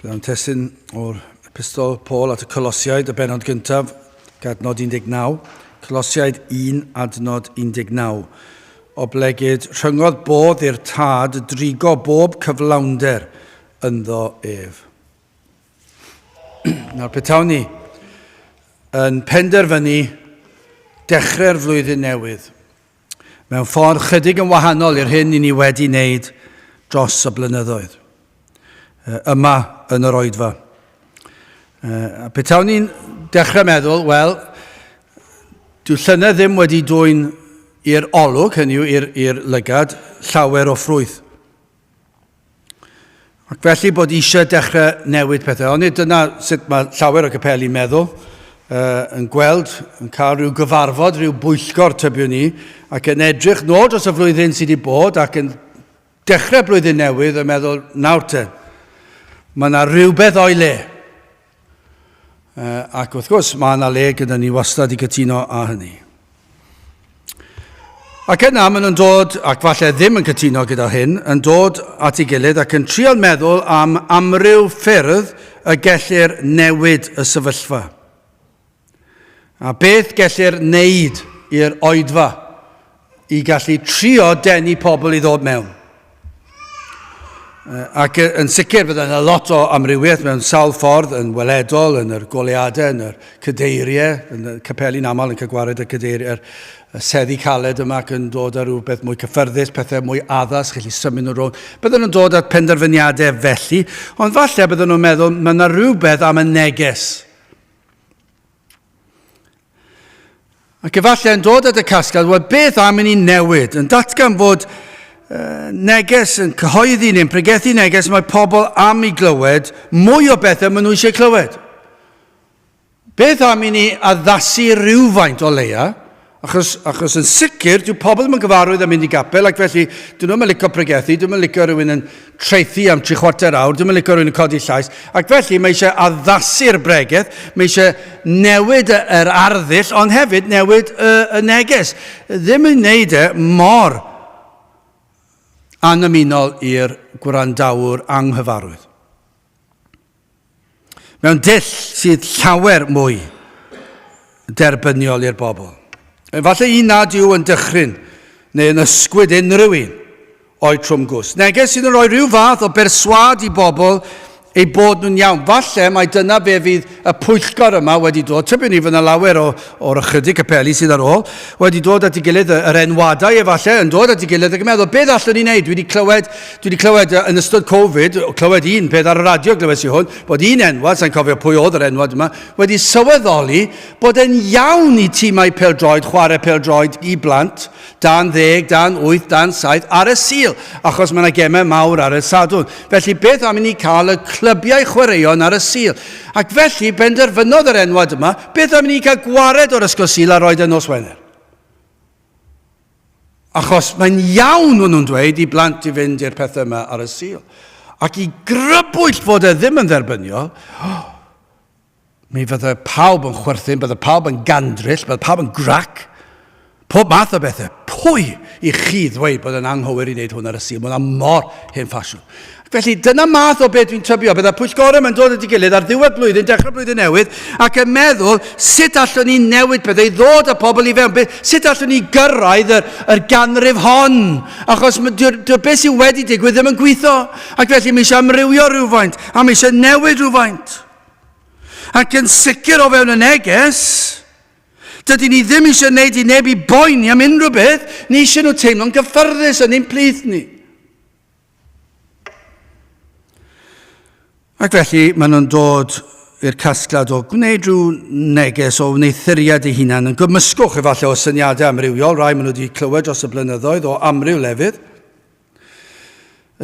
Byddai'n testyn o'r epistol Paul at y Colosiaid, y benod gyntaf, adnod 19. Colosiaid 1, adnod 19. O blegyd, rhyngodd bodd i'r tad drigo bob cyflawnder ynddo ef. Nawr petawn ni yn penderfynu dechrau'r flwyddyn newydd mewn ffordd chydig yn wahanol i'r hyn i ni wedi wneud dros y blynyddoedd. Yma yn yr oedfa. Petawn ni'n dechrau meddwl, wel, dyw llynedd ddim wedi dwy'n i'r olwg, hynny yw i'r lygad, llawer o ffrwyth. Ac felly bod eisiau dechrau newid pethau. Ond dyna sut mae llawer o capeli'n meddwl, yn gweld, yn cael rhyw gyfarfod, rhyw bwyllgor tybiwn ni, ac yn edrych nôl dros y flwyddyn sydd wedi bod, ac yn dechrau blwyddyn newydd yn meddwl, nawr te, mae yna rhywbeth o'i le. Ac wrth gwrs, mae yna le gyda ni wastad i gytuno â hynny. Ac yna maen nhw'n dod, ac falle ddim yn cytuno gyda hyn, yn dod at ei gilydd ac yn trial meddwl am amryw ffyrdd y gellir newid y sefyllfa. A beth gellir wneud i'r oedfa i gallu trio denu pobl i ddod mewn. Ac yn sicr bydd yna lot o amrywiaeth mewn sawl ffordd yn weledol, yn yr goleadau, yn yr cadeiriau, yn y capeli'n aml yn cael gwared y cadeiriau, y seddi caled yma ac yn dod â rhywbeth mwy cyffyrddus, pethau mwy addas, gallu symud nhw rôl. Bydden nhw'n dod at penderfyniadau felly, ond falle bydden nhw'n meddwl, mae yna rhywbeth am y neges. Ac efallai yn dod at y casgliad, wel beth am i ni newid, yn datgan fod neges yn cyhoeddi ni'n pregethu neges mae pobl am i glywed mwy o bethau maen nhw eisiau clywed. Beth am i ni addasu rhywfaint o leia, achos yn sicr, dyw pobl ddim yn gyfarwydd am mynd i gapel, ac felly, dyn nhw'n licio pregethu, dyn nhw'n licio rhywun yn treithi am 3/4 awr, dyn nhw'n licio rhywun yn codi llais, ac felly mae eisiau addasu'r bregeth, mae eisiau newid yr arddull, ond hefyd newid y neges. Ddim yn wneud mor anymunol i'r gwrandawr anghyfarwydd. Mewn dull sydd llawer mwy derbyniol i'r bobl. Falle un nad yw yn dychryn neu yn ysgwyd unrhyw un o'i trwm gwrs. Neges sydd yn rhoi rhyw fath o berswad i bobl ei bod nhw'n iawn. Falle mae dyna fe fydd y pwyllgor yma wedi dod. Tybyn ni fydd yna lawer o'r ychydig capeli sydd ar ôl. Wedi dod at ei gilydd yr enwadau efallai yn dod at ei gilydd ac yn meddwl, beth allwn ni'n neud? Dwi wedi clywed yn ystod Covid, clywed un peth ar y radio glywes i hwn, bod un enwad, sa'n cofio pwy oedd yr enwad yma, wedi sylweddoli bod e'n iawn i tîmau pêl-droed, chwarae pêl-droed i blant, dan 10, dan 8, dan 7, ar y Sul, achos mae yna gemau mawr ar y sadwn. Felly beth am i ni cael y clybiau chwaraeon ar y Sul? Ac felly, benderfynodd yr enwad yma, beth am i ni cael gwared o'r ysgol Sul a roed y nos Wener? Achos mae'n iawn o'n nhw'n dweud i blant i fynd i'r pethau yma ar y Sul. Ac i grybwyll fod e ddim yn dderbyniol, mi fydde pawb yn chwerthin, bydde pawb yn gandryll, bydde pawb yn grac, pob math o bethau. Pwy i chi ddweud bod yn anghywir i wneud hwn ar y Sul? Mae'n mor hen ffasiwn. Felly, dyna math o beth dwi'n tybio. Bydda pwyllgor yma'n dod at ei gilydd ar ddiwedd blwyddyn, dechrau blwyddyn newydd, ac yn meddwl sut allwn ni newid bethau, i ddod â pobl i fewn, sut allwn ni gyrraedd yr ganrif hon. Achos beth sydd wedi digwydd ddim yn gweithio. Ac felly, mi eisiau amrywio rhywfaint, a mi eisiau newid rhywfaint. Ac yn sicr o fewn y neges, dydy ni ddim eisiau gwneud i neb i boeni am unrhyw beth, ni eisiau nhw teimlo'n gyffyrddus yn ein plith ni. Ac felly, maen nhw'n dod i'r casgliad o gwneud rhyw neges o wneithuriad eu hunain yn gymysgwch efallai o syniadau amrywiol, rai maen nhw wedi clywed dros y blynyddoedd o amryw lefydd.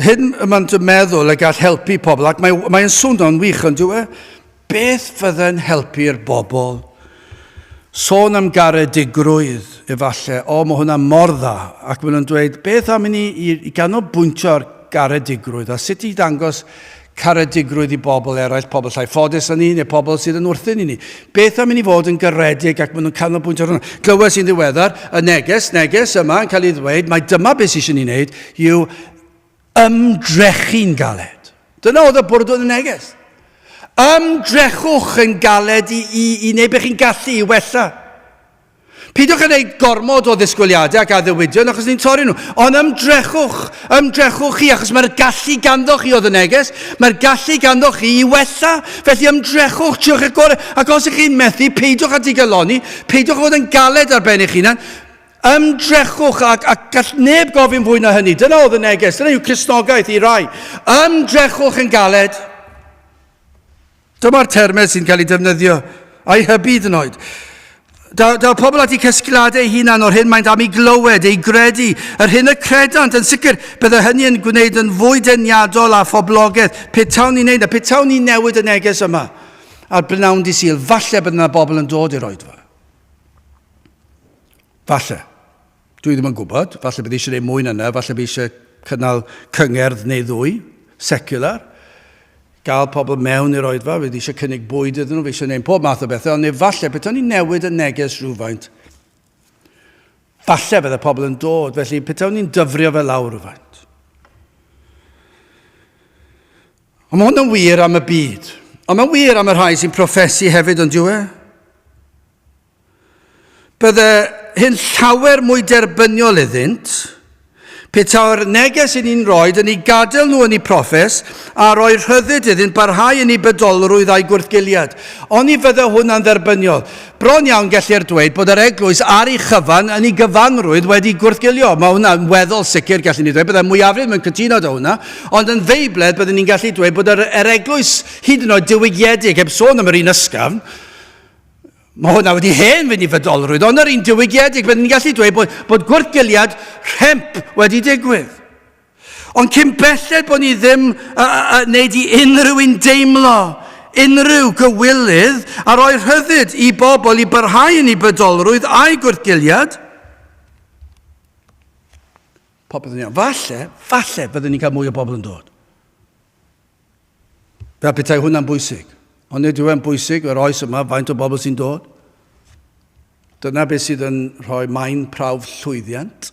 Hyn maen nhw'n meddwl y gall helpu pobl, ac mae'n swnio'n wych yn dweud, beth fydde'n helpu'r bobl? Sôn am garedigrwydd efallai, mae hwnna mor dda, ac maen nhw'n dweud, beth am i ni i ganolbwyntio ar garedigrwydd, a sut i dangos caredigrwydd i bobl eraill, pobl llai ffodus yn ni, neu pobl sydd yn wrthyn i ni. Beth am i ni fod yn garedig ac maen nhw'n canolbwyntio ar hwnna? Glywes i'n ddiweddar, y neges yma yn cael ei ddweud, mae dyma beth sydd eisiau ni wneud, yw ymdrechu'n galed. Dyna oedd y bwrdd yn y neges. Ymdrechwch yn galed i neu beth chi'n gallu i wella. Pidwch yn gwneud gormod o ddisgwyliadau ac addewidion achos ni'n torri nhw. Ond ymdrechwch chi achos mae'r gallu ganddo chi oedd y neges. Mae'r gallu ganddo chi i wella. Felly ymdrechwch, tiwch y gorau. Ac os ych chi'n methu, peidwch at ei galoni. Peidwch fod yn galed ar ben eich hunan. Ymdrechwch ac gall neb gofyn fwy na hynny. Dyna oedd y neges. Dyna yw Cristnogaeth i rai. Ymdrechwch yn galed. Dyma'r termau sy'n cael ei defnyddio a'i hybydd yn oed. Daw pobl at eu cysgladau hunan o'r hyn maent am ei glywed, ei gredu. Yr hyn y credant, yn sicr, bydde hynny yn gwneud yn fwy deniadol a phoblogaeth. Petawn ni'n neud, petawn ni'n newid y neges yma. A'r brynawn di syl, falle bydd yna bobl yn dod i'r oedfa. Falle. Dwi ddim yn gwybod. Falle bydd eisiau gwneud mwy yna. Falle bydd eisiau cynnal cyngerdd neu ddwy, secular. Gael pobl mewn i'r oedfa, fydd eisiau cynnig bwyd iddyn nhw, fe eisiau gwneud pob math o bethau, ond efallai, beth o'n i'n newid y neges rhywfaint. Falle bydd y pobl yn dod, felly beth o'n i'n dyfrio fe lawr rhywfaint. Ond mae hwn yn wir am y byd. Ond mae'n wir am y rhai sy'n proffesu hefyd yn diwe. Bydde hyn llawer mwy derbyniol iddynt, petaw'r neges yn ni'n roed yn ei gadael nhw yn ei proffes a roi rhyddid iddynt barhau yn ei bydolrwydd a'i gwrthgiliad. Ond i fydde hwnna'n dderbyniol. Bron iawn gellir dweud bod yr eglwys ar ei chyfan yn ei gyfanrwydd wedi gwrthgilio. Mae hwnna'n weddol sicr gallwn ni dweud. Byddai mwyafrif yn cytuno â hwnna. Ond yn feibledd byddwn ni'n gallu dweud bod yr eglwys hyd yn oed diwygiedig, heb sôn am yr un ysgafn, mae hwnna wedi hen fynd i fydolrwydd, ond yr un diwygiedig, byddwn ni'n gallu dweud bod gwrthgiliad rhemp wedi digwydd. Ond cyn belled bod ni ddim wneud i unrhyw un deimlo, unrhyw gywilydd, a roi rhyddid i bobl i barhau yn ei bydolrwydd a'i gwrthgiliad, popeth yn iawn. Falle byddwn ni'n cael mwy o bobl yn dod. Fel petai hwnna'n bwysig. Ond nid yw e'n bwysig, yr oes yma, faint o bobl sy'n dod. Dyna beth sydd yn rhoi maen prawf llwyddiant.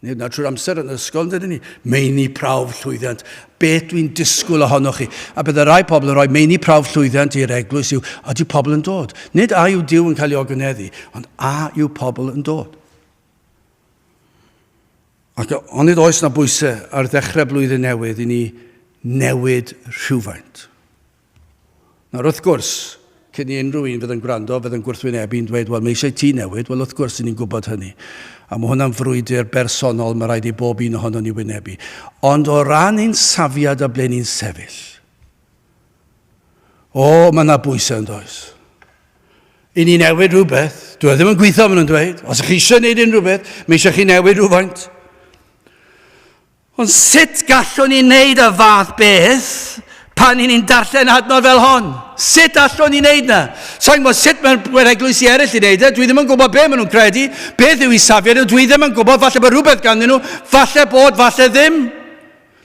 Nid na trwy'r amser yn ysgol, dydyn ni. Meini prawf llwyddiant. Beth dwi'n disgwyl ohonoch chi. A bydd y rai pobl yn rhoi meini prawf llwyddiant i'r eglwys yw, a yw pobl yn dod. Nid a yw Duw yn cael ei ogynneddu, ond a yw pobl yn dod. Ac ond nid oes na bwysau ar ddechrau blwyddyn newydd i ni newid rhywfaint. Nawr, wrth gwrs, cyn i unrhyw un fydd yn gwrando, fydd yn gwrthwynebu'n dweud, wel, mae eisiau ti newid, wel, wrth gwrs, ni'n gwybod hynny. A mae hwnna'n frwydr bersonol, mae rhaid i bob un ohono ni wynebu. Ond o ran ein safiad a ble ni'n sefyll, mae yna bwysau yn does. I ni newid rhywbeth, dwi ddim yn gweithio maen nhw'n dweud, os ych chi eisiau gwneud unrhyw beth, mae eisiau chi newid rhywfaint. Ond sut gallwn ni wneud y fath beth pan ni'n darllen adnod fel hon? Sut allwn ni'n wneud na? Sa'n gwybod sut mae'r eglwysi eraill i wneud e? Dwi ddim yn gwybod be maen nhw'n credu. Beth yw i safiad? Dwi ddim yn gwybod. Falle bod rhywbeth ganddyn nhw. Falle bod, falle ddim.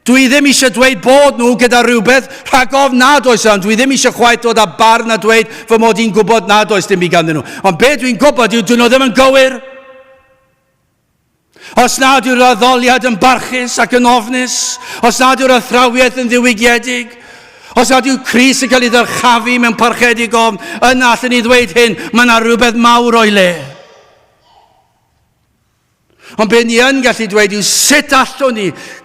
Dwi ddim eisiau dweud bod nhw gyda rhywbeth rhag ofn nad oes. Ond dwi ddim eisiau chwaith dod â barn a dweud fy mod i'n gwybod nad oes dim i ganddyn nhw. Ond be dwi'n gwybod yw dyn nhw ddim yn gywir. Os nad yw'r addoliad yn barchus ac yn ofnus, os nad yw'r athrawiaeth yn ddiwygiedig, os nad yw Cris yn cael ei ddyrchafu mewn parchedig ofn, yna allan ni ddweud hyn, mae yna rhywbeth mawr o'i le. Ond be ni yn gallu dweud yw sut allwn ni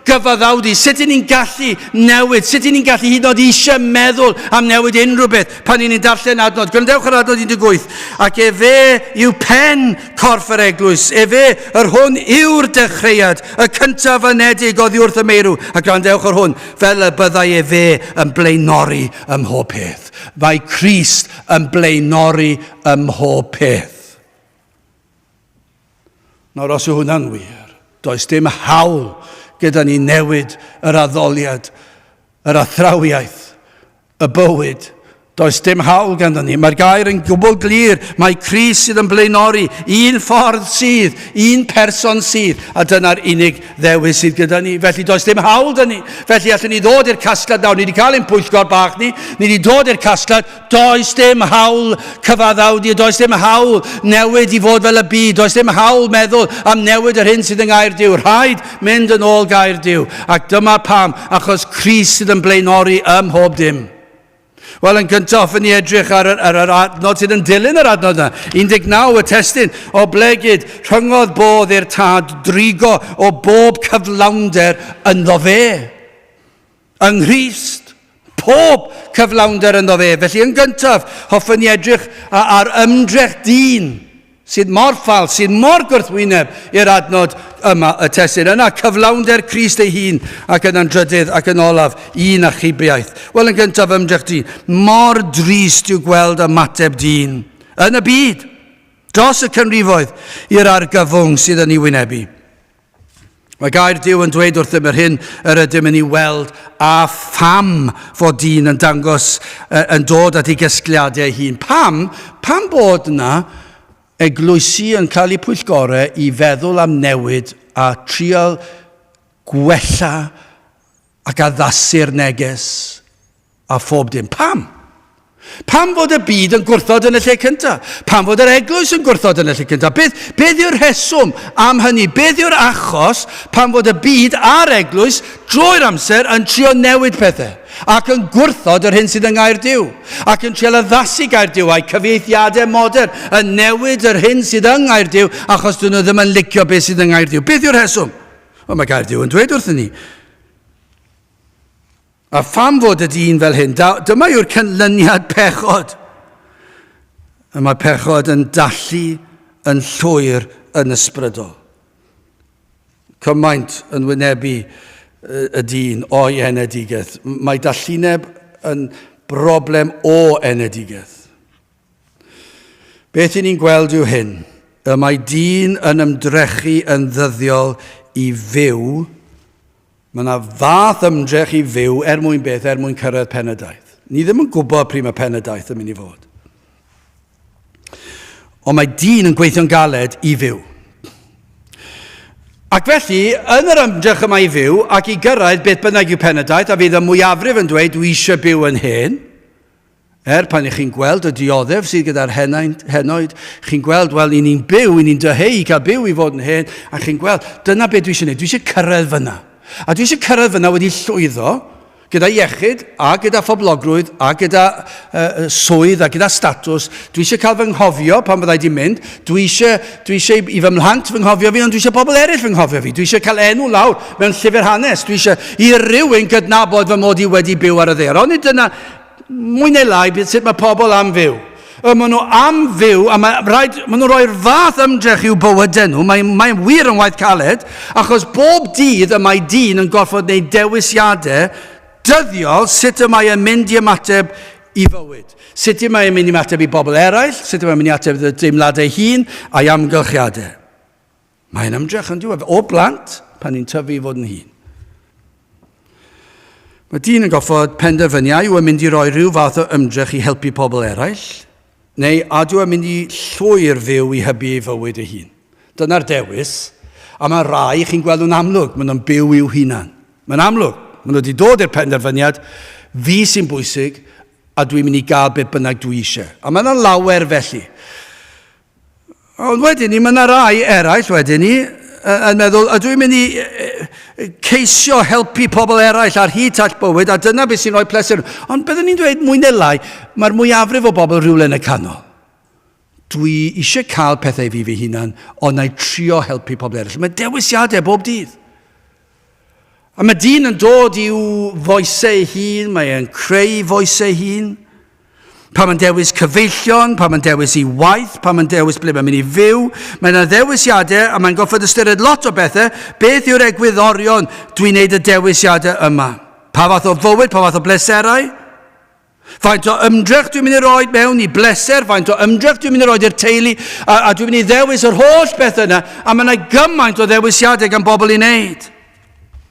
gyfaddawdi, sut ni'n gallu newid, sut ni'n gallu hyd yn oed eisiau meddwl am newid unrhyw beth pan ni'n darllen adnod. Gwrandewch ar adnod 18. Ac efe yw pen corff yr eglwys, efe yr hwn yw'r dechreuad, y cyntaf anedig oddi wrth y meirw. A gwrandewch ar hwn, fel y byddai efe yn blaenori ym mhob peth. Mae Crist yn blaenori ym mhob peth. Nawr, os yw hwnna'n wir, does dim hawl gyda ni newid yr addoliad, yr athrawiaeth, y bywyd. Does dim hawl ganddo ni. Mae'r gair yn gwbl glir. Mae Cris sydd yn blaenori. Un ffordd sydd, un person sydd. A dyna'r unig ddewis sydd gyda ni. Felly does dim hawl da ni. Felly allwn ni ddod i'r casglad nawr. Ni wedi cael ein pwyllgor bach ni. Ni wedi dod i'r casglad. Does dim hawl cyfaddawdi. Does dim hawl newid i fod fel y byd. Does dim hawl meddwl am newid yr hyn sydd yn gair Duw. Rhaid mynd yn ôl gair Duw. Ac dyma pam. Achos Cris sydd yn blaenori ym mhob dim. Wel, yn gyntaf, yn ni edrych ar yr adnod sydd yn dilyn yr adnod yna. 19 y testyn o blegyd, rhyngodd bodd i'r tad drigo o bob cyflawnder ynddo fe. Yng Nghrist, pob cyflawnder ynddo fe. Felly yn gyntaf, hoffwn ni edrych ar ymdrech dyn sydd mor ffal, sydd mor gwrthwyneb i'r adnod yma y testyn. Yna cyflawnder Crist ei hun ac yn drydydd ac yn olaf un achubiaeth. Wel, yn gyntaf ymdrech dyn. Mor drist yw gweld ymateb dyn yn y byd dros y cynrifoedd i'r argyfwng sydd yn ei wynebu. Mae gair Duw yn dweud wrthym yr hyn yr ydym yn ei weld a pham fod dyn yn dangos yn dod at ei gysgliadau ei hun. Pam bod yna eglwysi yn cael ei pwyllgorau i feddwl am newid a trial gwella ac addasu'r neges a phob dim. Pam fod y byd yn gwrthod yn y lle cyntaf? Pam fod yr eglwys yn gwrthod yn y lle cyntaf? Beth yw'r rheswm am hynny? Beth yw'r achos pam fod y byd a'r eglwys drwy'r amser yn trio newid pethau? Ac yn gwrthod yr hyn sydd yn gair Duw. Ac yn trial addasu gair Duw a'i cyfieithiadau modern yn newid yr hyn sydd yn gair Duw achos dyn nhw ddim yn licio beth sydd yn gair Duw. Beth yw'r rheswm? Wel, mae gair Duw yn dweud wrthyn ni. A pham fod y dyn fel hyn, dyma yw'r canlyniad pechod. A mae pechod yn dallu yn llwyr yn ysbrydol. Cymaint yn wynebu y dyn o'i enedigaeth. Mae dallineb yn broblem o enedigaeth. Beth ni'n gweld yw hyn. Y mae dyn yn ymdrechu yn ddyddiol i fyw. Mae yna fath ymdrech i fyw mwyn beth, mwyn cyrraedd penadaeth. Ni ddim yn gwybod pryd mae penadaeth yn mynd i fod. Ond mae dyn yn gweithio'n galed i fyw. Ac felly, yn yr ymdrech yma i fyw, ac i gyrraedd beth bynnag yw penadaeth, a fydd y mwyafrif yn dweud, dwi eisiau byw yn hen. Pan i chi'n gweld y dioddef sydd gyda'r henoed, chi'n gweld, wel, i ni'n byw, i ni'n dyheu i cael byw i fod yn hen, a chi'n gweld, dyna beth dwi eisiau gwneud, dwi eisiau cyrraedd fyna. A dwi eisiau cyrraedd fyna wedi llwyddo gyda iechyd a gyda phoblogrwydd a gyda swydd a gyda statws. Dwi eisiau cael fy nghofio pan byddai di mynd. Dwi eisiau i fy mhlant fy nghofio fi, ond dwi eisiau pobl eraill fy nghofio fi. Dwi eisiau cael enw lawr mewn llyfr hanes. Dwi eisiau i rywun gydnabod fy mod i wedi byw ar y ddaear. Ond dyna mwy neu lai beth sut mae pobl am fyw. Maen nhw am fyw, a maen nhw roi'r fath ymdrech i'w bywydau nhw. Mae'n wir yn waith caled, achos bob dydd y mae dyn yn gorfod wneud dewisiadau dyddiol sut y mae yn mynd i ymateb i fywyd. Sut y mae yn mynd i ymateb i bobl eraill, sut y mae yn mynd i ymateb i deimladau hun a'i amgylchiadau. Mae'n ymdrech yn diwedd o blant pan ni'n tyfu i fod yn hun. Mae dyn yn gorfod penderfyniau yw yn mynd i roi rhyw fath o ymdrech i helpu pobl eraill, neu a dwi'n mynd i llwyr fyw i hybu ei fywyd ei hun. Dyna'r dewis, a mae rai chi'n gweld yn amlwg, maen nhw'n byw i'w hunan. Mae'n amlwg, maen nhw wedi dod i'r penderfyniad, fi sy'n bwysig, a dwi'n mynd i gael beth bynnag dwi eisiau. A mae'n lawer felly. Ond wedyn ni, mae yna rai eraill wedyn ni, yn meddwl, a dwi'n mynd i ceisio helpu pobl eraill ar hyd all bywyd, a dyna beth sy'n rhoi pleser. Ond byddwn ni'n dweud mwy neu lai, mae'r mwyafrif o bobl rhywle yn y canol. Dwi eisiau cael pethau fi hunan, ond na'i trio helpu pobl eraill. Mae dewisiadau bob dydd. A mae dyn yn dod i'w foesau hun, mae'n creu foesau hun. Pa mae'n dewis cyfeillion, pa mae'n dewis i waith, pa mae'n dewis ble mae'n mynd i fyw. Mae'n ddewisiadau, a mae'n goffod ystyried lot o bethau, beth yw'r egwyddorion dwi'n neud y dewisiadau yma. Pa fath o fywyd, pa fath o bleserau. Faint o ymdrech dwi'n mynd i roi mewn i bleser, faint o ymdrech dwi'n mynd i roi i'r teulu, a dwi'n mynd i ddewis yr holl bethau yna, a mae yna gymaint o ddewisiadau gan bobl i wneud.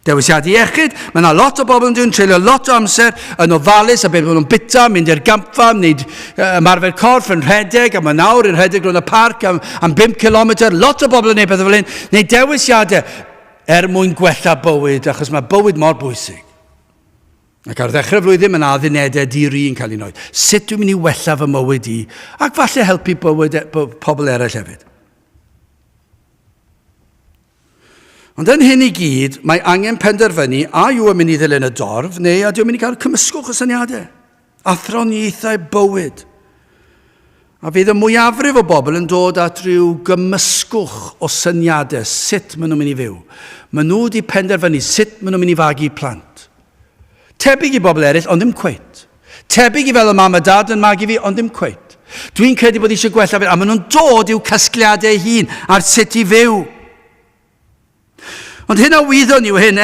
Dewisiadau iechyd, mae yna lot o bobl yn dwi'n treulio lot o amser yn ofalus a beth maen nhw'n bita, mynd i'r gampfam, wneud ymarfer corff yn rhedeg, a mae nawr yn rhedeg rhwng y parc am 5 kilometr, lot o bobl yn gwneud pethau fel hyn, neu dewisiadau mwyn gwella bywyd, achos mae bywyd mor bwysig. Ac ar ddechrau flwyddyn, mae yna addunedau di-ri yn cael ei wneud. Sut dwi'n mynd i wella fy mywyd i, ac falle helpu pobl eraill hefyd. Ond yn hyn i gyd, mae angen penderfynu a yw yn mynd i ddilyn y dorf, neu a dwi'n mynd i gael cymysgwch o syniadau. athroniaethau bywyd. A fydd y mwyafrif o bobl yn dod at ryw gymysgwch o syniadau sut maen nhw'n mynd i fyw. Maen nhw wedi penderfynu sut maen nhw'n mynd i fagu plant. Tebyg i bobl eraill, ond ddim cweit. Tebyg i fel y mam a dad yn magu fi, ond ddim cweit. Dwi'n credu bod eisiau gwella fe, a maen nhw'n dod i'w casgliadau hun ar sut i fyw. Ond hyn a wyddon yw hyn,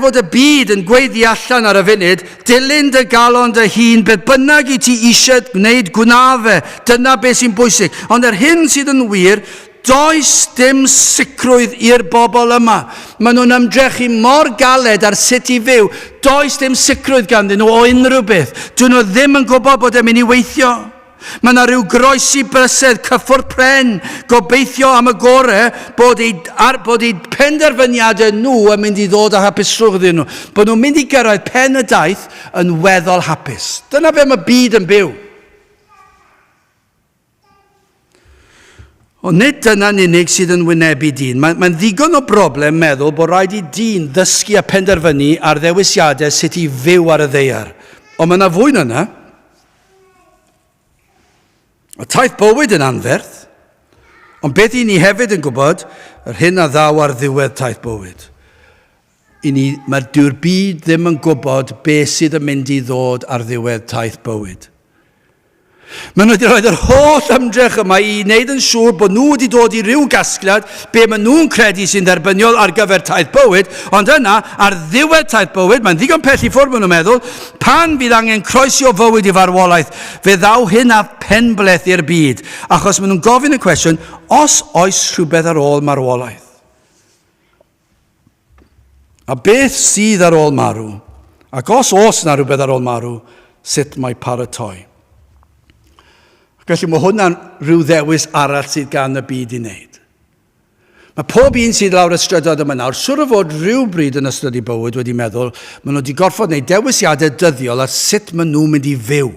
fod y byd yn gweiddi allan ar y funud, dilyn dy galon dy hun, beth bynnag i ti eisiau gwneud gwnafe, dyna beth sy'n bwysig. Ond hyn sydd yn wir, does dim sicrwydd i'r bobl yma. Maen nhw'n ymdrechu mor galed ar sut i fyw, does dim sicrwydd ganddyn nhw o unrhyw beth. Dyn nhw ddim yn gwybod bod e'n mynd i weithio. Mae yna rhyw groesi brysedd, cyffwrdd pren, gobeithio am y gorau bod eu penderfyniadau nhw yn mynd i ddod â hapusrwydd iddyn nhw. Bod nhw'n mynd i gyrraedd pen y daith yn weddol hapus. Dyna be mae byd yn byw. Ond nid dyna'n unig sydd yn wynebu dyn. Mae'n ddigon o broblem meddwl bod rhaid i dyn ddysgu a penderfynu ar ddewisiadau sut i fyw ar y ddaear. Ond mae yna fwy na yna. Y taith bywyd yn anferth, ond beth i ni hefyd yn gwybod, yr hyn a ddaw ar ddiwedd taith bywyd. Mae'r dyw'r byd ddim yn gwybod beth sydd yn mynd i ddod ar ddiwedd taith bywyd. Maen nhw wedi rhoi yr holl ymdrech yma i wneud yn siŵr bod nhw wedi dod i ryw gasgliad be maen nhw'n credu sy'n dderbyniol ar gyfer taith bywyd, ond yna, ar ddiwedd taith bywyd, mae'n ddigon pell i ffwrdd maen nhw'n meddwl, pan fydd angen croesio fywyd i farwolaeth, fe ddaw hyn a penbleth i'r byd, achos maen nhw'n gofyn y cwestiwn, os oes rhywbeth ar ôl marwolaeth? A beth sydd ar ôl marw? Ac os na rhywbeth ar ôl marw, sut mae paratoi? Felly mae hwnna'n rhyw ddewis arall sydd gan y byd i wneud. Mae pob un sydd lawr y strydoedd yma nawr, siŵr o fod rhywbryd yn ystod i bywyd wedi meddwl, maen nhw wedi gorfod wneud dewisiadau dyddiol ar sut maen nhw'n mynd i fyw.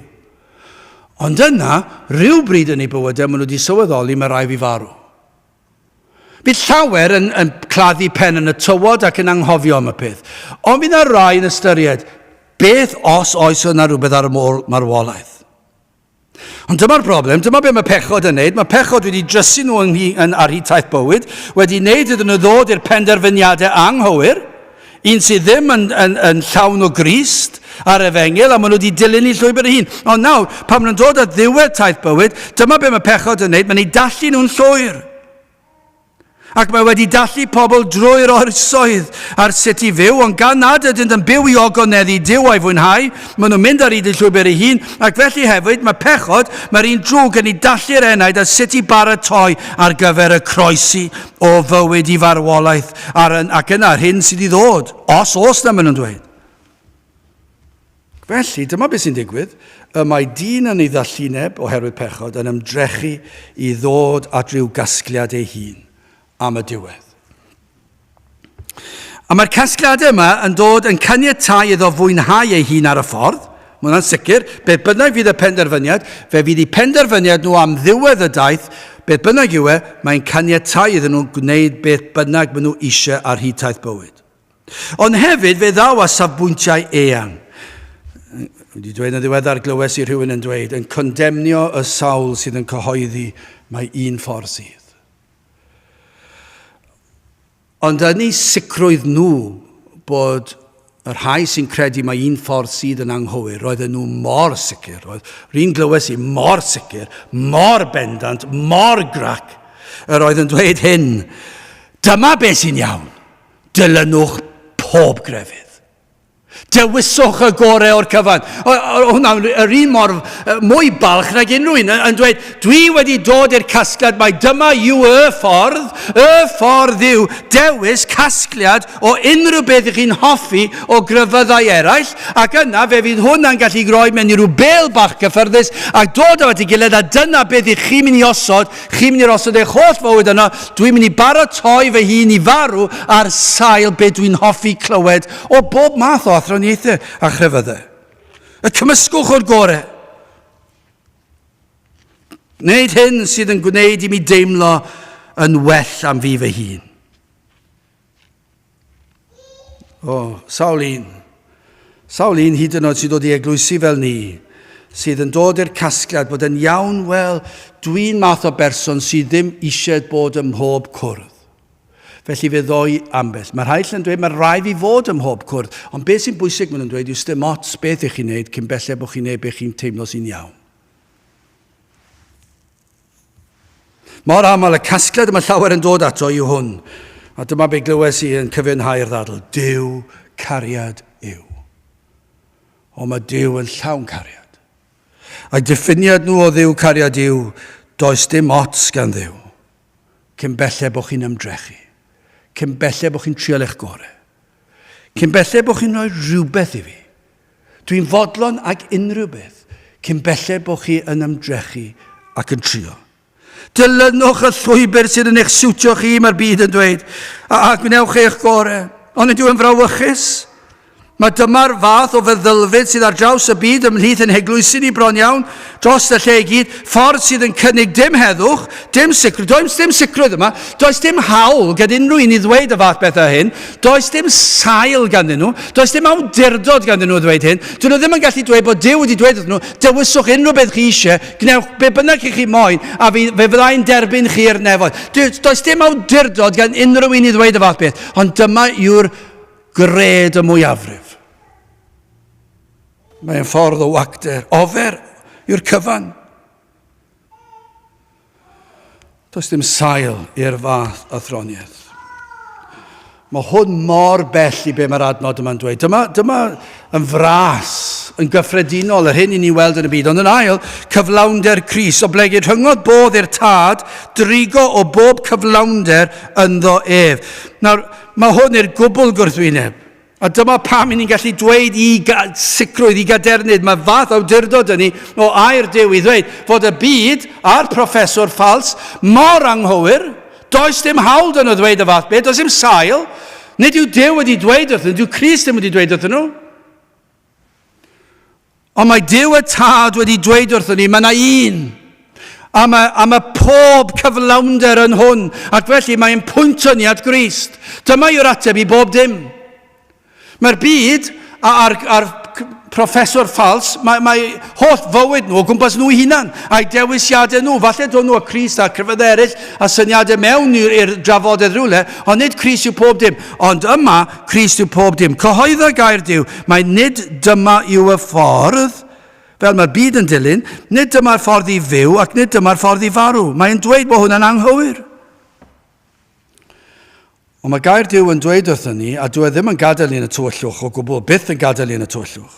Ond yna, rhywbryd yn ei bywydau, maen nhw wedi sylweddoli mae rai fi farw. Bydd llawer yn claddu pen yn y tywod ac yn anghofio am y peth. Ond bydd yna rai yn ystyried, beth os oes yna rhywbeth ar y marwolaeth? Ond dyma'r broblem, dyma be mae pechod yn neud. Mae pechod wedi drysu nhw ar hyd taith bywyd, wedi wneud iddyn nhw ddod i'r penderfyniadau anghywir, un sydd ddim yn llawn o Grist ar efengil, a maen nhw wedi dilyn i llwybr eu hun. Ond nawr, pan maen nhw'n dod at ddiwedd taith bywyd, dyma be mae pechod yn neud, maen nhw'n dallu nhw'n llwyr. Ac mae wedi dallu pobl drwy'r oersoedd ar sut i fyw, ond gan nad ydyn yn byw i ogoneddu Duw a'i fwynhau, maen nhw'n mynd ar hyd y llwybr eu hun, ac felly hefyd mae pechod, mae'r un drwg yn ei dallu'r enaid ar sut i baratoi ar gyfer y croesi o fywyd i farwolaeth, ac yna'r hyn sydd i ddod, os na maen nhw'n dweud. Felly, dyma beth sy'n digwydd, mae dyn yn ei ddallineb oherwydd pechod yn ymdrechu i ddod at ryw gasgliad ei hun am y diwedd. A mae'r casgliadau yma yn dod yn caniatáu iddo fwynhau ei hun ar y ffordd. Mae hwnna'n sicr, beth bynnag fydd y penderfyniad, fe fydd eu penderfyniad nhw am ddiwedd y daith, beth bynnag yw mae'n caniatáu iddyn nhw gwneud beth bynnag maen nhw eisiau ar hyd taith bywyd. Ond hefyd, fe ddaw a safbwyntiau eang. Wedi dweud yn ddiweddar glywes i rhywun yn dweud, yn condemnio y sawl sydd yn cyhoeddi mae un ffordd sydd. Ond yn ei sicrwydd nhw bod yr rhai sy'n credu mae un ffordd sydd yn anghywir, roedden nhw mor sicr, rhywun glywes i mor sicr, mor bendant, mor grac, roedd yn dweud hyn, dyma beth sy'n iawn, dilynwch pob grefydd. Dewiswch y gorau o'r cyfan. Hwna'n yr un mwy balch nag unrhyw un yn dweud, dwi wedi dod i'r casgliad, mae dyma yw y ffordd yw dewis casgliad o unrhyw beth ych chi'n hoffi o gryfyddau eraill, ac yna fe fydd hwnna'n gallu groi mewn i ryw bel bach cyffyrddus, ac dod o at ei gilydd, a dyna beth ych chi'n mynd i osod, chi'n mynd i osod eich holl fywyd yna, dwi'n mynd i baratoi fy hun i farw ar sail beth dwi'n hoffi clywed o bob math o athroniaethau a chrefyddau. Y cymysgwch o'r gorau. Wneud hyn sydd yn gwneud i mi deimlo yn well am fi fy hun. Sawl un Sawl un hyd yn oed sydd dod i eglwysi fel ni, sydd yn dod i'r casgliad bod yn iawn, wel, dwi'n math o berson sydd ddim eisiau bod ym mhob cwrdd. Felly fe ddoi ambell. Mae'r haill yn dweud, mae'r rhaid i fod ym mhob cwrdd, ond beth sy'n bwysig maen nhw'n dweud, yw dim ots beth ych chi'n neud cyn belled bod chi'n neud beth chi'n teimlo sy'n iawn. Mor aml y casgliad yma llawer yn dod ato yw hwn, a dyma be glywes i yn cyfiawnhau'r ddadl, Duw cariad yw. O mae Duw yn llawn cariad. A'i diffiniad nhw o Dduw cariad yw, does dim ots gan Dduw, cyn belled bod chi'n ymdrechu. Cyn belled bod chi'n trial eich gorau. Cyn belled bod chi'n rhoi rhywbeth i fi. Dwi'n fodlon ag unrhyw beth. Cyn belled bod chi yn ymdrechu ac yn trio. Dilynwch y llwybr sydd yn eich siwtio chi, mae'r byd yn dweud, a gwnewch eich gorau. Ond ydw yn frawychus. Mae dyma'r fath o feddylfyd sydd ar draws y byd ymhlith yn heglwysu ni bron iawn dros y lle i gyd, ffordd sydd yn cynnig dim heddwch, dim sicrwydd, does dim sicrwydd yma, does dim hawl gan unrhyw un i ddweud y fath bethau hyn, does dim sail ganddyn nhw, does dim awdurdod ganddyn nhw ddweud hyn, dyn nhw ddim yn gallu dweud bod Duw wedi dweud wrthyn nhw, dywyswch unrhyw beth chi eisiau, gnewch be bynnag chi moyn, a fe fyddai'n derbyn chi'r nefoedd. Does dim awdurdod gan unrhyw un i ddweud y fath beth, ond dyma yw'r gred y mwyafrif. Mae'n ffordd o wacder, ofer yw'r cyfan. Does dim sail i'r fath o throniaeth. Mae hwn mor bell i be mae'r adnod yma'n dweud. Dyma yn fras, yn gyffredinol, yr hyn i ni weld yn y byd. Ond yn ail, cyflawnder Crist, o blegyd rhyngod bodd i'r tad, drigo o bob cyflawnder ynddo ef. Nawr, mae hwn i'r gwbl gwrthwyneb. A dyma pam ni'n gallu dweud i sicrwydd, i gadernid, mae fath awdurdod yn ni o air Duw i ddweud fod y byd a'r proffesor ffals mor anghywir, does dim hawl yn o ddweud y fath beth, does dim sail, nid yw Duw wedi dweud wrthyn nhw, dyw Crist ddim wedi dweud wrthyn nhw. Ond mae Duw y tad wedi dweud wrthyn ni, mae yna un. A mae pob cyflawnder yn hwn, ac felly mae'n pwyntio ni at Grist. Dyma yw'r ateb i bob dim. Mae'r byd a'r proffesor ffals, mae holl fywyd nhw o gwmpas nhw hunan, a'i dewisiadau nhw, falle dod nhw o Crist a cryfedd eraill a syniadau mewn i'r drafodaeth rhywle, ond nid Crist yw pob dim, ond yma Crist yw pob dim. Cyhoeddo gair Duw, mae nid dyma yw y ffordd, fel mae'r byd yn dilyn, nid dyma'r ffordd i fyw ac nid dyma'r ffordd i farw. Mae'n dweud bod hwnna'n anghywir. Ond mae gair Duw yn dweud wrthyn ni, a dwi ddim yn gadael ni yn y tywyllwch o gwbl, byth yn gadael ni yn y tywyllwch.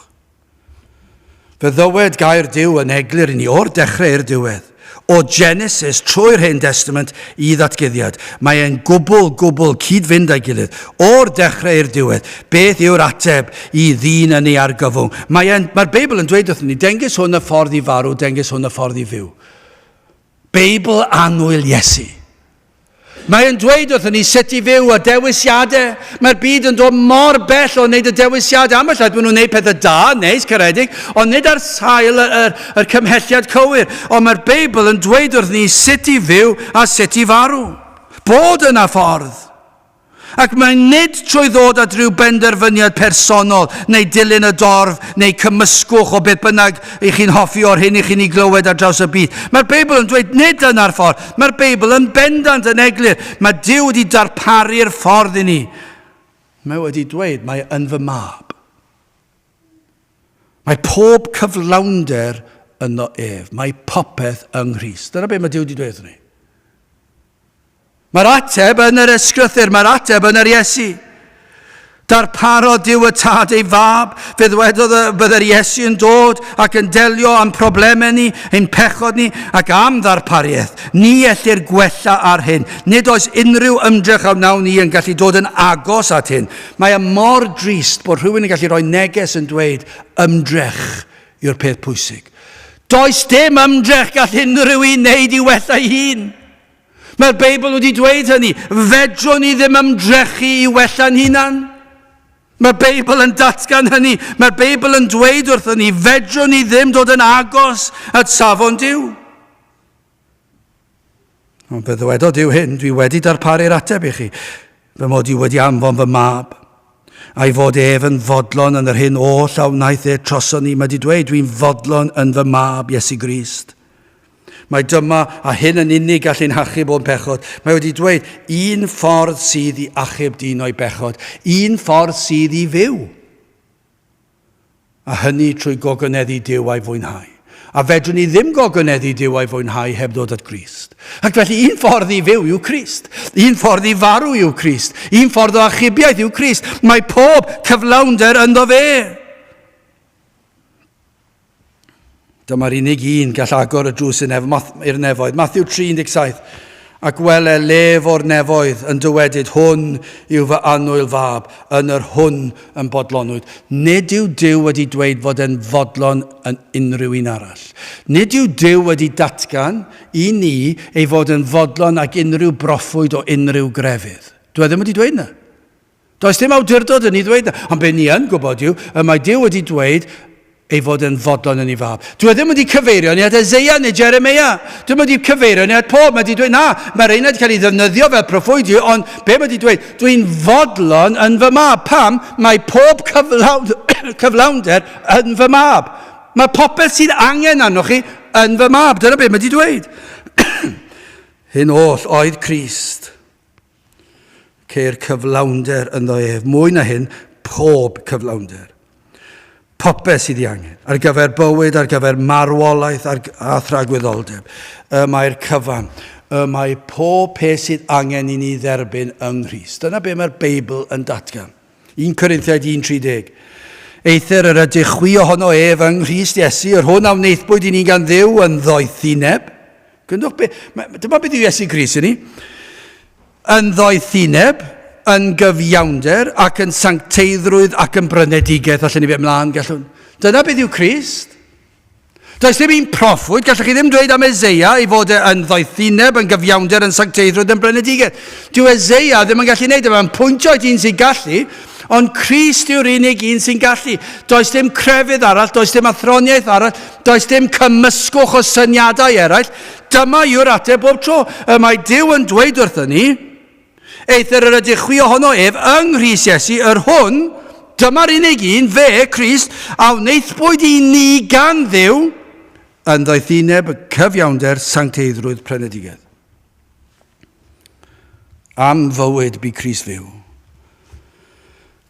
Fe ddywed gair Duw yn eglur i ni o'r dechrau i'r diwedd, o Genesis trwy'r Hen Testament i ddatguddiad. Mae e'n gwbl cyd-fynd â'i gilydd, o'r dechrau i'r diwedd. Beth yw'r ateb i ddyn yn ei argyfwng? Mae'r Beibl yn dweud wrthyn ni, dengys hwn y ffordd i farw, dengys hwn y ffordd i fyw. Beibl annwyl Iesu. Mae'n dweud wrthyn ni sut i fyw a dewisiadau. Mae'r byd yn dod mor bell o wneud y dewisiadau. Am llaeth maen nhw'n gwneud pethau da, neis, caredig, ond nid ar sail yr cymhelliad cywir. Ond mae'r Beibl yn dweud wrthyn ni sut i fyw a sut i farw. Bod yna ffordd. Ac mae'n nid trwy ddod at ryw benderfyniad personol, neu dilyn y dorf, neu cymysgwch o beth bynnag i chi'n hoffi o'r hyn i chi'n ei glywed ar draws y byd. Mae'r Beibl yn dweud nid yna'r ffordd. Mae'r Beibl yn bendant yn eglur. Mae Duw wedi darparu'r ffordd i ni. Mae wedi dweud, mae yn fy mab. Mae pob cyflawnder yno ef. Mae popeth yng Nghrist. Dyna beth mae Duw wedi dweud wrthyn ni. Mae'r ateb yn yr ysgrythyr, mae'r ateb yn yr Iesu. Darparo Duw y tad ei fab, fe ddwedodd byddai'r Iesu yn dod ac yn delio am problemau ni, ein pechod ni, ac am ddarpariaeth. Ni ellir gwella ar hyn. Nid oes unrhyw ymdrech am nawn ni yn gallu dod yn agos at hyn. Mae mor drist bod rhywun yn gallu rhoi neges yn dweud ymdrech yw'r peth pwysig. Does dim ymdrech gall unrhyw un wneud i wella ei hun. Mae'r Beibl wedi dweud hynny, fedrwn ni ddim ymdrechu i wella'n hunan. Mae'r Beibl yn datgan hynny, mae'r Beibl yn dweud wrthyn ni, fedrwn ni ddim dod yn agos at safon Duw. Ond fe ddwedodd Duw hyn, dwi wedi darparu'r ateb i chi, fy mod i wedi anfon fy mab. a'i fod ef yn fodlon yn yr hyn oll a wnaeth e troson ni. Mae wedi dweud, dwi'n fodlon yn fy mab Iesu Grist. Mae dyma a hyn yn unig gallu'n hachub o'n bechod. Mae wedi dweud, un ffordd sydd i achub dyn o'i bechod, un ffordd sydd i fyw. A hynny trwy gogoneddu Duw a'i fwynhau. A fedrwn ni ddim gogoneddu Duw a'i fwynhau heb ddod at Grist. Ac felly un ffordd i fyw yw Crist. Un ffordd i farw yw Crist. Un ffordd o achubiaeth yw Crist. Mae pob cyflawnder ynddo fe. Dyma'r unig un gall agor y drws i'r nefoedd. Matthew 3:17. Ac wele lef o'r nefoedd yn dywedyd, hwn yw fy annwyl fab, yn yr hwn yn bodlonwyd. Nid yw Duw wedi dweud fod e'n fodlon yn unrhyw un arall. Nid yw Duw wedi datgan i ni ei fod yn fodlon ac unrhyw broffwyd o unrhyw grefydd. Dwi ddim wedi dweud na. Does dim awdurdod yn ei ddweud na. Ond be ni yn gwybod yw, mae Duw wedi dweud ei fod yn fodlon yn ei fab. Dwi ddim wedi cyfeirio ni at Eseia neu Jeremia. Dwi ddim wedi cyfeirio ni at pob. Mae wedi dweud, na, mae'r reina wedi cael ei ddefnyddio fel proffwydio, ond be mae wedi dweud? Dwi'n fodlon yn fy mab. Pam? Mae pob cyflawnder yn fy mab. Mae popeth sydd angen arnoch chi yn fy mab. Dyna be mae wedi dweud. Hyn oll oedd Crist. Ceir cyflawnder ynddo ef. Mwy na hyn, pob cyflawnder. Popeth sydd ei angen, ar gyfer bywyd, ar gyfer marwolaeth a thragwyddoldeb. Mae'r cyfan, mae pob peth sydd angen i ni dderbyn yng Nghrist. Dyna be mae'r Beibl yn datgan. 1 Corinthiaid 1:30. Eithir yr ydych ohono ef yng Nghrist Iesu, yr hwn a wneithbwyd i ni gan Dduw yn ddoethineb. Dyma beth yw Iesu Grist i ni. Yn ddoethineb, yn gyfiawnder ac yn sancteiddrwydd ac yn brynedigaeth, allan ni fe ymlaen gallwn. Dyna beth yw Crist. Does dim un proffwyd, gallwch chi ddim dweud am Eseia i fod yn ddoethineb, yn gyfiawnder, yn sancteiddrwydd, yn brynedigaeth. Dyw Eseia ddim yn gallu gwneud, mae'n pwyntio at un sy'n gallu, ond Crist yw'r unig un sy'n gallu. Does dim crefydd arall, does dim athroniaeth arall, does dim cymysgwch o syniadau eraill. Dyma yw'r ateb bob tro. Mae Duw yn dweud wrthyn ni, eithir yr ydych ohono ef yng Nghrist Iesu, yr hwn, dyma'r unig un, fe, Crist, a wneithbwyd i ni gan Dduw, yn ddoethineb, cyfiawnder, sancteiddrwydd, prenedigaeth. Am fywyd bu Crist fyw.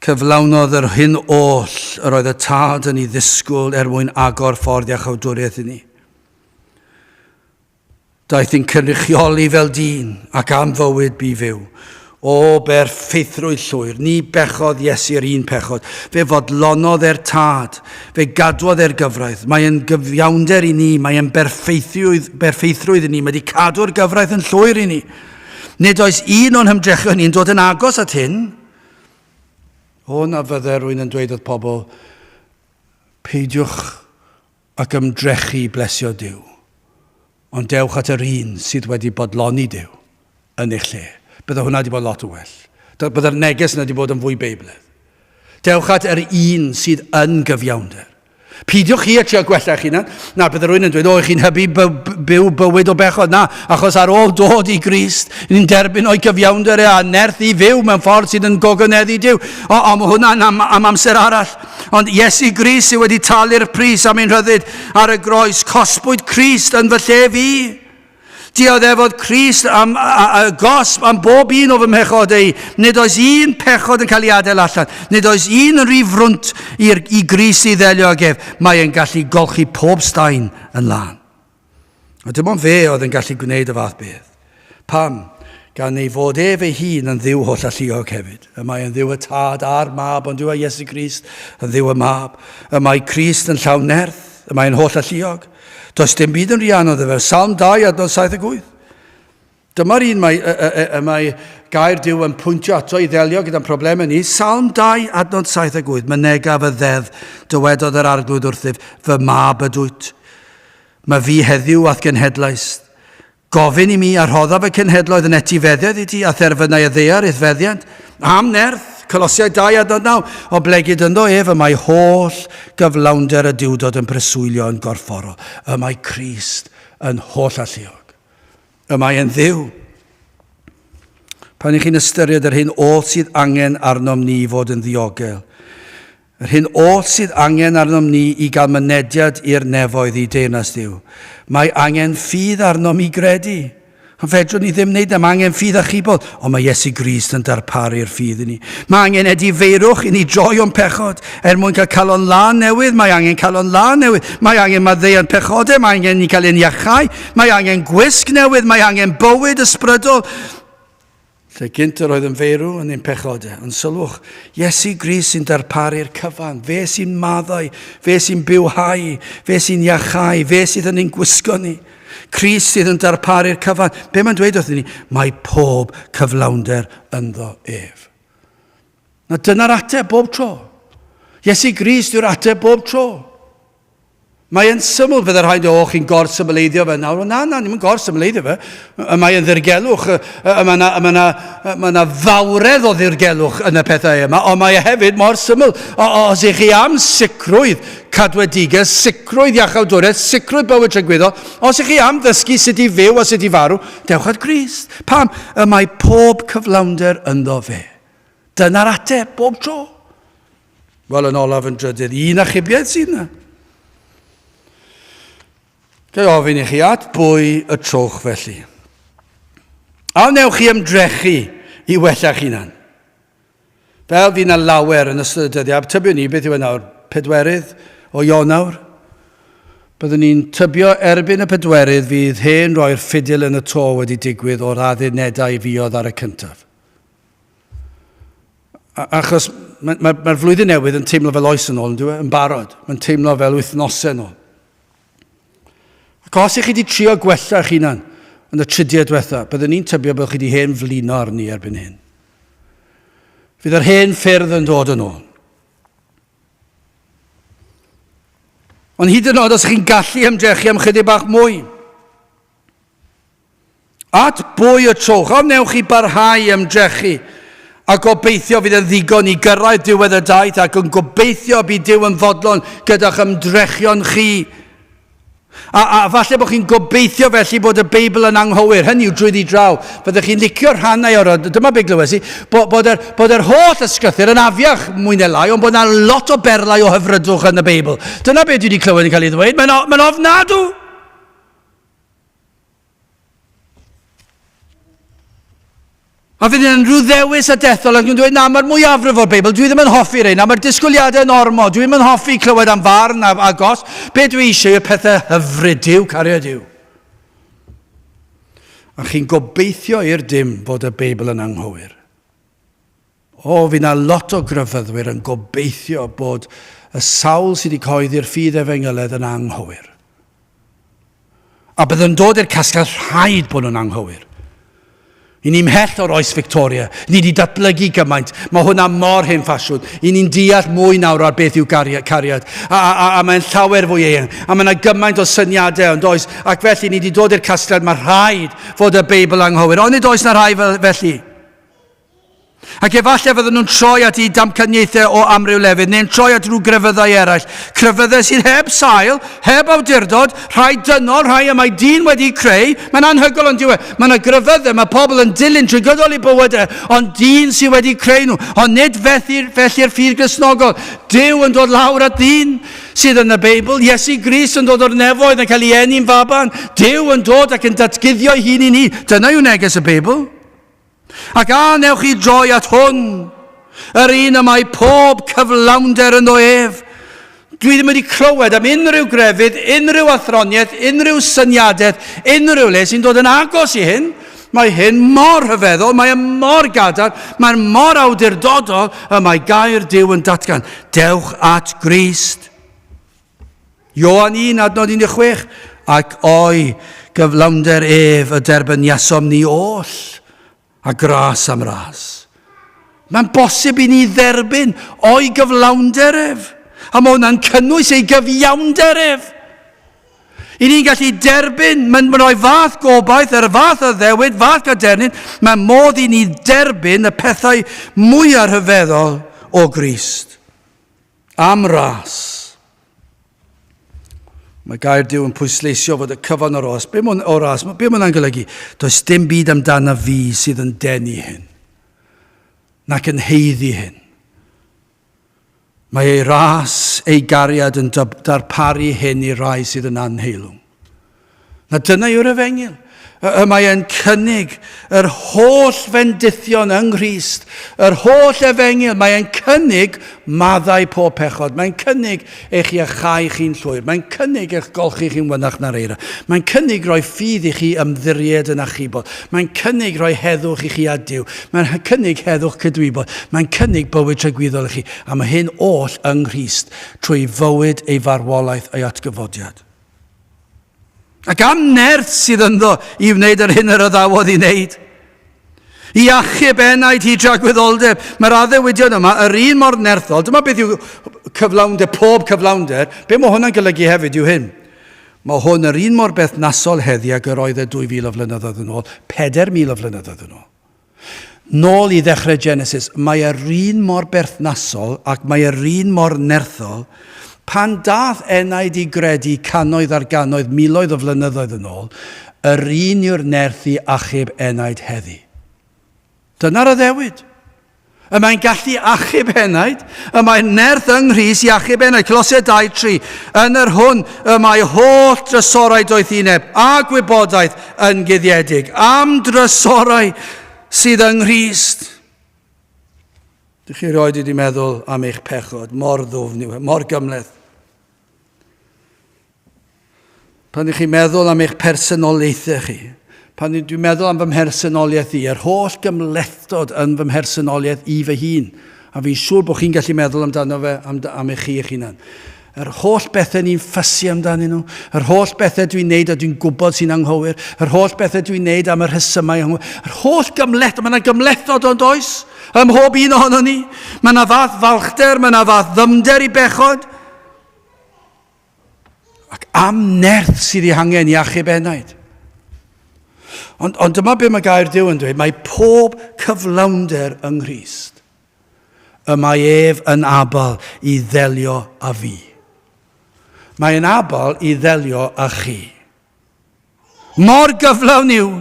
Cyflawnodd yr hyn oll yr oedd y tad yn ei ddisgwyl mwyn agor ffordd a chawdwriaeth i ni. Daeth yn cynrychioli fel dyn ac am fywyd bu fyw. O berffeithrwydd llwyr, ni bechodd Iesu'r un pechod. Fe fodlonodd tad, fe gadwodd gyfraith. Mae yn gyfiawnder i ni, mae yn berffeithrwydd i ni. Mae wedi cadw'r gyfraith yn llwyr i ni. Nid oes un o'n hymdrechion ni'n dod yn agos at hyn. O na fydde rwy'n yn dweud wrth pobl, peidiwch ac ymdrechu blesio Duw. Ond dewch at yr un sydd wedi bodloni Duw yn eich lle. Bydde hwnna wedi bod lot o well. Bydde'r neges yna wedi bod yn fwy beibledd. Dewch at yr un sydd yn gyfiawnder. Peidiwch chi a trio gwella chi na. Na, bydde rwy'n yn dweud, o, chi'n hybu byw bywyd o bechod. Na, achos ar ôl dod i Grist, ni'n derbyn o'i gyfiawnder a nerth i fyw mewn ffordd sydd yn gogoneddu Duw. O, mae hwnna'n am amser arall. Ond Iesu Grist sydd wedi talu'r pris am ein rhyddid ar y groes, cosbwyd Crist yn fy lle fi. Dioddefod Crist am gosb am bob un o fy mechod ei. Nid oes un pechod yn cael ei adael allan. Nid oes un yn rifrwnt i Grist i ddelio ag ef. Mae e'n gallu golchi pob staen yn lan. A dim ond fe oedd yn gallu gwneud y fath beth. Pam? Gan ei fod ef ei hun yn Dduw holl alluog hefyd. Mae yn Dduw y tad a'r mab, ond Dduw a Iesu Grist yn Dduw y mab. Mae Crist yn llawn nerth. Mae yn holl alluog. Does dim byd yn rian oedd fe. Psalm 2, adnod 78. Dyma'r un mae gair Duw yn pwyntio ato i ddelio gyda'n problemau ni. Psalm 2, adnod 78. Mynegaf y ddedd, dywedodd yr arglwydd wrthyf, fy mab ydwyt. Mae fi heddiw ath genhedlais. Gofyn i mi a rhoddaf y cenhedloedd yn etifeddiad i ti, a therfynau y ddear eithfeddiant. Am nerth. Colosiaid 2 adnod 9, o blegyd ynddo ef y mae holl gyflawnder y diwdod yn preswylio yn gorfforol. Y mae Crist yn holl alluog. Y mae yn Dduw. pan i chi'n ystyried yr hyn oll sydd angen arnom ni fod yn ddiogel. Yr hyn oll sydd angen arnom ni i gael mynediad i'r nefoedd i deyrnas Dduw. Mae angen ffydd arnom i gredu. Ond fedrwn ni ddim wneud am angen ffydd a chybod, ond mae Iesu Grist yn darparu'r ffydd i ni. Mae angen edifeirwch i ni droi o'n pechod. Mwyn cael calon lan newydd, mae angen calon lan newydd. Mae angen maddeuon pechodau, mae angen ni cael ein iachau. Mae angen gwisg newydd, mae angen bywyd ysbrydol. Lle gynt yr oedd yn feirw yn ein pechodau. Ond sylwch, Iesu Grist sy'n darparu'r cyfan. Fe sy'n maddau, fe sy'n bywhau, fe sy'n iachau, fe sydd yn ein gwisgo ni. Crist sydd yn darparu'r cyfan. Be mae'n dweud wrthyn ni? Mae pob cyflawnder ynddo ef. Na dyna'r ateb bob tro. Iesu Grist yw'r ateb bob tro. Mae e'n syml fydde'r rhaid chi'n gorsymleiddio fe nawr. Na, ni'n gorsymleiddio fe. Mae e'n ddirgelwch. Mae yna fawredd o ddirgelwch yn y pethau yma. Ond mae e hefyd mor syml. Os ych chi am sicrwydd cadwedigaeth, sicrwydd iachawdwriaeth, sicrwydd bywyd trygwyddo, os ych chi am ddysgu sut i fyw a sut i farw, dewch at Grist. Pam? Mae pob cyflawnder ynddo fe. Dyna'r ateb bob tro. Wel, yn olaf yn drydydd, un achubiaeth sydd yna. Gai ofyn i chi at bwy y trowch felly. A wnewch chi ymdrechu i wella'ch hunan. Fel fi na lawer yn ystod y dyddiad, tybio ni beth yw e nawr, 4 o Ionawr. Byddwn ni'n tybio erbyn y 4 fydd hen roi'r ffidil yn y to wedi digwydd o'r addunedau fuodd ar y cyntaf. Achos mae'r flwyddyn newydd yn teimlo fel oes yn ôl, yn barod. Mae'n teimlo fel wythnosau yn ôl. Ac os ych chi wedi trio gwella eich hunan yn y 30 diwetha, byddwn ni'n tybio bod chi wedi hen flino arni erbyn hyn. Fydd yr hen ffyrdd yn dod yn ôl. Ond hyd yn oed os chi'n gallu ymdrechu am chydig bach mwy. At bwy y trowch, ond newch chi barhau ymdrechu a gobeithio fydd yn ddigon i gyrraedd diwedd y daith ac yn gobeithio bydd Duw yn fodlon gyda'ch ymdrechion chi. A falle bod chi'n gobeithio felly bod y Beibl yn anghywir. Hynny yw drwy draw. Byddwch chi'n licio'r rhannau o'r... Dyma be glywes i. Bod yr holl ysgrythyr yn afiach mwy neu lai, ond bod yna lot o berlau o hyfrydwch yn y Beibl. Dyna be dwi wedi clywed yn cael ei ddweud. Mae'n ofnadw. A fydd yn rhyw ddewis a dethol ac yn dweud, na, mae'r mwyafrif o'r Beibl, dwi ddim yn hoffi rhain, na, mae'r disgwyliadau yn ormod, dwi ddim yn hoffi clywed am farn a gos, be dwi eisiau yw pethau hyfrydiw, cariad yw. A chi'n gobeithio i'r dim fod y Beibl yn anghywir. Fydd yna lot o gryfyddwyr yn gobeithio bod y sawl sydd wedi coeddi'r ffydd efengyledd yn anghywir. A bydd yn dod i'r casgell rhaid bod nhw'n anghywir. I ni'n mhell o'r oes Victoria. Ni wedi datblygu gymaint. Mae hwnna mor hen ffasiwn. I ni'n deall mwy nawr ar beth yw cariad. A mae'n llawer fwy eang. A mae yna gymaint o syniadau ond oes. Ac felly ni wedi dod i'r casgliad, mae rhaid fod y Beibl anghywir. Ond nid oes na rhai felly. Ac efallai fydden nhw'n troi at I damcaniaethau o amryw lefydd, neu'n troi at rhyw gryfyddau eraill. Cryfyddau sydd heb sail, heb awdurdod, rhai dynol, rhai y mae dyn wedi creu. Mae'n anhygol yn diwedd. Mae yna gryfyddau, mae pobl yn dilyn trwy gydol I bywydau, ond dyn sydd wedi creu nhw. Ond nid felly'r ffydd Gristnogol. Duw yn dod lawr at dyn sydd yn y Beibl. Iesu Grist yn dod o'r nefoedd yn cael ei eni'n faban. Duw yn dod ac yn datguddio ei hun I ni. Dyna yw neges y Beibl. Ac newch chi droi at hwn, yr un y mae pob cyflawnder yn o ef. Dwi ddim wedi clywed am unrhyw grefydd, unrhyw athroniaeth, unrhyw syniadaeth, unrhyw le sy'n dod yn agos I hyn. Mae hyn mor hyfeddol, mae mor gadar, mae'n mor awdurdodol, a mae gair Duw yn datgan. Dewch at Grist. Ioan 1, adnod 16. Ac gyflawnder ef y derbyniasom ni oll. A gras am ras. Mae'n bosib I ni dderbyn o'i gyflawnderef. A mae hwnna'n cynnwys ei gyfiawnderef. I ni'n gallu derbyn, mae'n rhoi fath gobaith, fath o ddewyd, fath gadernyn, mae'n modd I ni derbyn y pethau mwyaf rhyfeddol o Grist. Am ras. Mae gair Duw yn pwysleisio fod y cyfan o'r ras. Be mae'n golygu? Does dim byd amdana fi sydd yn denu hyn. nac yn heiddi hyn. Mae ei ras, ei gariad yn darparu hyn i rai sydd yn anheilwng. Na dyna yw'r efengil. Mae e'n cynnig yr holl fendithion yng Nghrist, yr holl efengil, mae e'n cynnig maddau pob pechod, mae'n cynnig eich iachau chi'n llwyr, mae'n cynnig eich golchi chi'n wynach na'r eira, mae'n cynnig roi ffydd i chi ymddiried yn achubod, mae'n cynnig roi heddwch i chi a Duw, mae'n cynnig heddwch cydwybod, mae'n cynnig bywyd tragwyddol i chi, a mae hyn oll yng Nghrist trwy fywyd ei farwolaeth a'i atgyfodiad. Ac am nerth sydd ynddo i wneud yr hyn yr addawodd i wneud. I achub enaid hi dragwyddoldeb. Mae'r addewidion yma, yr un mor nerthol, dyma beth yw cyflawnder, pob cyflawnder, be mae hwnna'n golygu hefyd yw hyn. Mae hwn yr un mor berthnasol heddi ag yr oedd 2000 o flynyddoedd yn ôl, 4000 o flynyddoedd yn ôl. Nôl i ddechrau Genesis, mae yr un mor berthnasol ac mae yr un mor nerthol pan dath enaid i gredu cannoedd ar gannoedd, miloedd o flynyddoedd yn ôl, yr un yw'r nerth i achub enaid heddi. Dyna'r addewid. Y mae'n gallu achub enaid, y mae'n nerth yng Nghrist i achub enaid. Colosiaid 2:3. Yn yr hwn, y mae holl drysorau doethineb a gwybodaeth yn guddiedig. Am drysorau sydd yng Nghrist. Dych chi roed wedi meddwl am eich pechod, mor ddwfn yw, mor gymleth. Pan ydych chi'n meddwl am eich personolaethau chi, pan dwi'n meddwl am fy mhersonoliaeth i, yr holl gymlethdod yn fy mhersonoliaeth i fy hun, a fi'n siŵr bod chi'n gallu meddwl amdano fe am eich chi eich hunan. Yr holl bethau ni'n ffysu amdanyn nhw, yr holl bethau dwi'n neud a dwi'n gwybod sy'n anghywir, yr holl bethau dwi'n neud am yr rhesymau anghywir, yr holl gymlethdod, mae yna gymlethdod o'n does, ym mhob un ohono ni. Mae yna fath falchder, mae yna fath ddymder i bechod. Ac am nerth sydd ei hangen i achub enaid. Ond dyma be mae gair Duw yn dweud, mae pob cyflawnder yng Nghrist. Y mae ef yn abal i ddelio â fi. Mae'n abal i ddelio â chi. Mor gyflawn yw.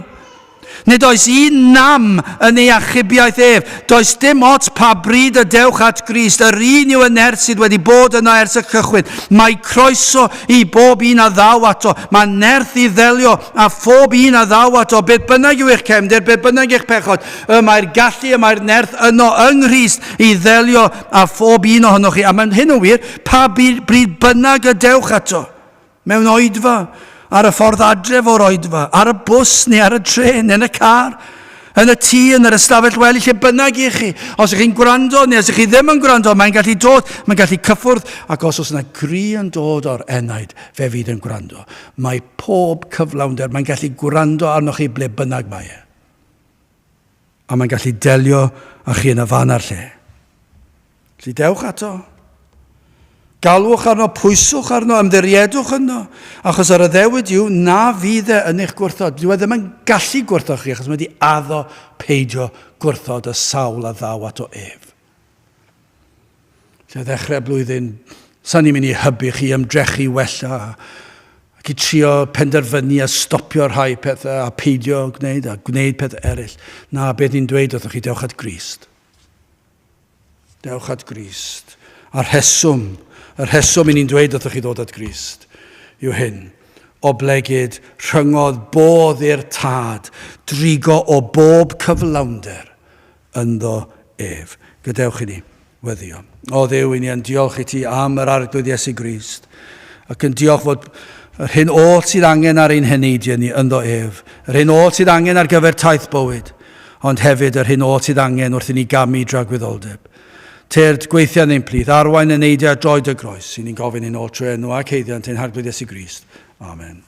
Nid oes un nam yn ei achubiaeth ef. Does dim ots pa bryd y dewch at Grist. Yr un yw y nerth sydd wedi bod yna ers y cychwyn. Mae croeso i bob un a ddaw ato. Mae nerth i ddelio a phob un a ddaw ato. Beth bynnag yw eich cefndir, beth bynnag eich pechod. Mae'r gallu, mae'r nerth yno yng Nghrist i ddelio a phob un ohonoch chi. A mae'n hyn o wir, pa bryd bynnag y dewch ato. Mewn oedfa. Ar y ffordd adref o'r oedfa, ar y bws neu ar y tren, yn y car, yn y tŷ, yn yr ystafell wely, lle bynnag i chi. Os ych chi'n gwrando, neu os ych chi ddim yn gwrando, mae'n gallu dod, mae'n gallu cyffwrdd, ac os yna gry yn dod o'r enaid, fe fydd yn gwrando. Mae pob cyflawnder, mae'n gallu gwrando arnoch chi ble bynnag mae e. A mae'n gallu delio â chi yn y fan ar lle. Felly dewch ato. Galwch arno, pwyswch arno, ymddiriedwch arno, achos yr addewid yw na fydd e yn eich gwrthod. Dwi ddim yn gallu gwrthod chi, achos mae wedi addo peidio gwrthod y sawl a ddaw ato ef. Lle ddechrau blwyddyn, sa'n ni'n mynd i hybu chi ymdrechu wella, ac i trio penderfynu a stopio rhai pethau a peidio gwneud a gwneud pethau eraill. Na, beth ni'n dweud wrthych chi, dewch at Grist. Dewch at Grist. A'r rheswm i ni'n dweud wrthych chi ddod at Grist yw hyn. Oblegyd rhyngodd bodd i'r tad, drigo o bob cyflawnder ynddo ef. Gadewch i ni weddio. O Dduw, i ni yn diolch i ti am yr arglwydd Iesu Grist. Ac yn diolch fod yr hyn oll sydd angen ar ein heneidiau ni ynddo ef. Yr hyn oll sydd angen ar gyfer taith bywyd. Ond hefyd yr hyn oll sydd angen wrth i ni gamu dragwyddoldeb. Te'r gweithiau neu'n plith, arwain yn neidio droed y groes, sy'n ni'n gofyn yn ôl trwy enw ac heiddiant ein harglwydd Iesu Grist. Amen.